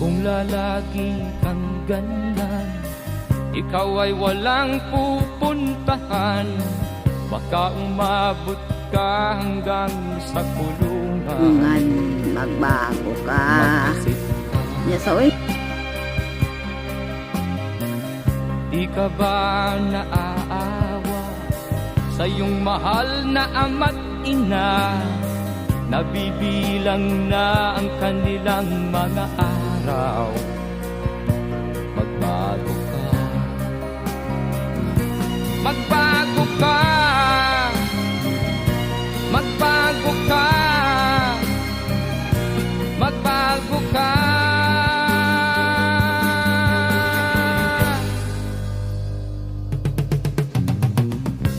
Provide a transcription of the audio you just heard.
Kung lalagi kang ganyan, ikaw ay walang pupuntahan. Baka umabot ka hanggang sa kulungan. Magbago ka. Mag-isip ka. Yes, oy. Di ka ba naaawa sa iyong mahal na ama't ina? Nabibilang na ang kanilang mga araw. Magbago ka.